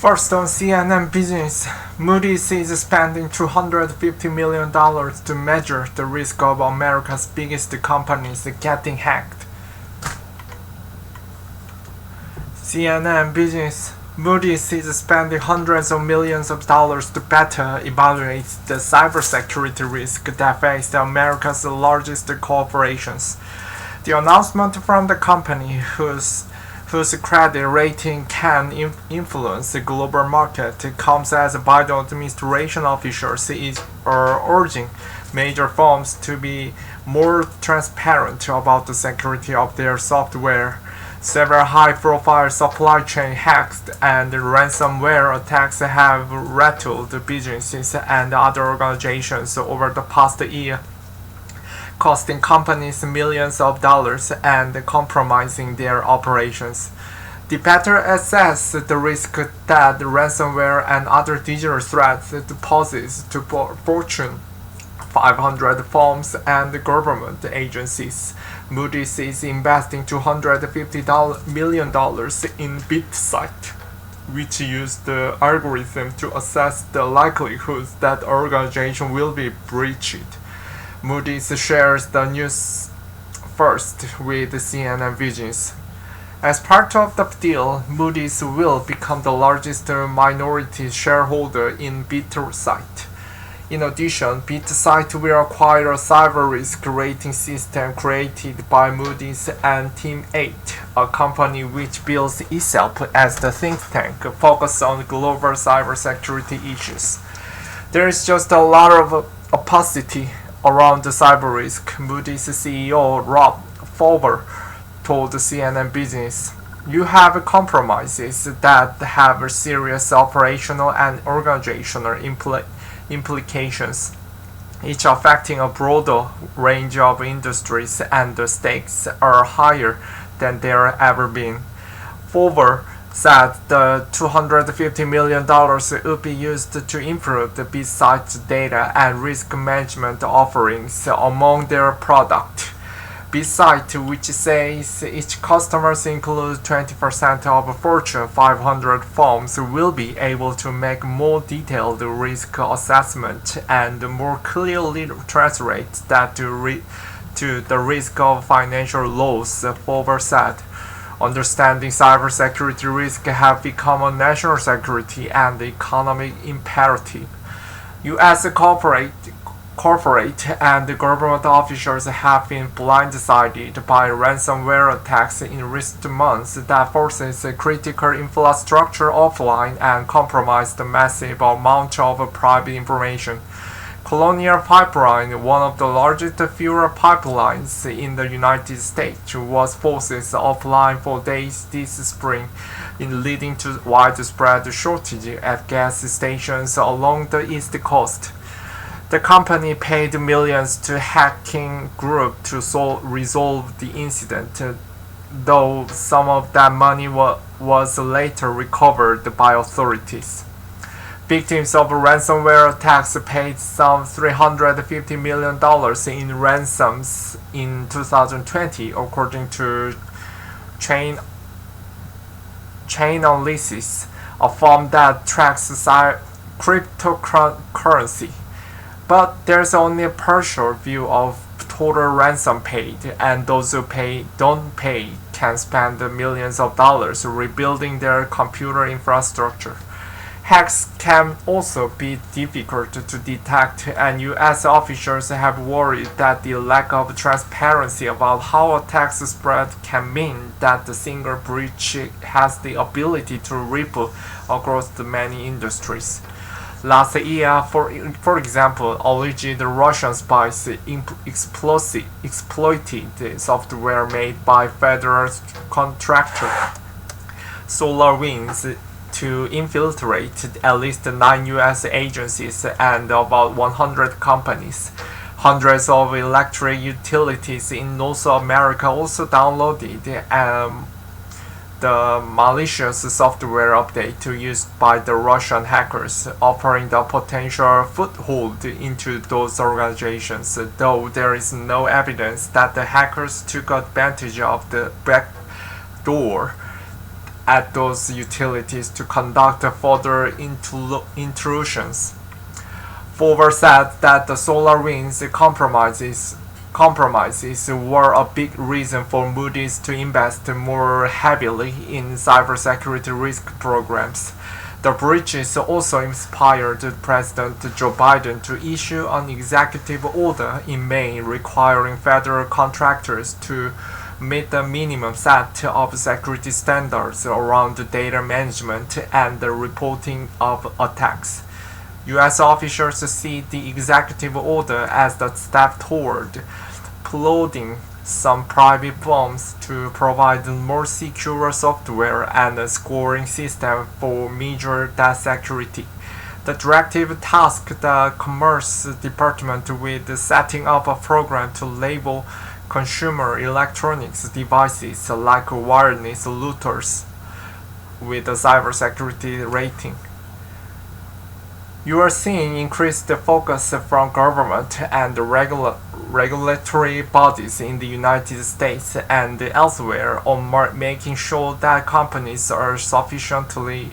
First on CNN Business, Moody is spending $250 million to measure the risk of America's biggest companies getting hacked. CNN Business, Moody is spending hundreds of millions of dollars to better evaluate the cybersecurity risk that face America's largest corporations. The announcement from the company, whose credit rating can influence the global market, comes as Biden administration officials are urging major firms to be more transparent about the security of their software. Several high-profile supply chain hacks and ransomware attacks have rattled businesses and other organizations over the past year, costing companies millions of dollars and compromising their operations. To better assess the risk that ransomware and other digital threats poses to Fortune 500 firms and government agencies, Moody is investing $250 million in BitSight, which uses the algorithm to assess the likelihood that the organization will be breached. Moody shares the news first with CNN Business. As part of the deal, Moody's will become the largest minority shareholder in BitSight. In addition, BitSight will acquire a cyber risk rating system created by Moody's and Team 8, a company which bills itself as the think tank focused on global cybersecurity issues. There is just a lot of opacity around the cyber risk, Moody's CEO Rob Fowler told CNN Business. You have compromises that have serious operational and organizational implications, each affecting a broader range of industries, and the stakes are higher than there ever been. Fowler said the $250 million would be used to improve the BitSight's data and risk management offerings among their product. BitSight, which says its customers include 20% of Fortune 500 firms, will be able to make more detailed risk assessment and more clearly translate that to the risk of financial loss, Fowler said. Understanding cybersecurity risk have become a national security and economic imperative. U.S. corporate and government officials have been blindsided by ransomware attacks in recent months that forces critical infrastructure offline and compromised massive amounts of private information. Colonial Pipeline, one of the largest fuel pipelines in the United States, was forced offline for days this spring, leading to widespread shortage at gas stations along the East Coast. The company paid millions to hacking group to resolve the incident, though some of that money was later recovered by authorities. Victims of ransomware attacks paid some $350 million in ransoms in 2020, according to Chainalysis, a firm that tracks cryptocurrency. But there's only a partial view of total ransom paid, and those who don't pay can spend millions of dollars rebuilding their computer infrastructure. Hacks can also be difficult to detect, and U.S. officials have worried that the lack of transparency about how attacks spread can mean that the single breach has the ability to ripple across the many industries. Last year, for example, alleged Russian spies exploited software made by federal contractor SolarWinds to infiltrate at least 9 U.S. agencies and about 100 companies. Hundreds of electric utilities in North America also downloaded the malicious software update used by the Russian hackers, offering the potential foothold into those organizations, though there is no evidence that the hackers took advantage of the backdoor at those utilities to conduct further intrusions. Forward said that the SolarWinds compromises were a big reason for Moody's to invest more heavily in cybersecurity risk programs. The breaches also inspired President Joe Biden to issue an executive order in May requiring federal contractors to meet the minimum set of security standards around data management and the reporting of attacks. U.S. officials see the executive order as the step toward plodding some private firms to provide more secure software and a scoring system for major data security. The directive tasked the Commerce Department with setting up a program to label consumer electronics devices like wireless routers with a cybersecurity rating. You are seeing increased focus from government and regulatory bodies in the United States and elsewhere on making sure that companies are sufficiently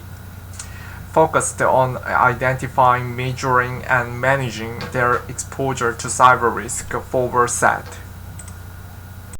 focused on identifying, measuring, and managing their exposure to cyber risk, Forward said.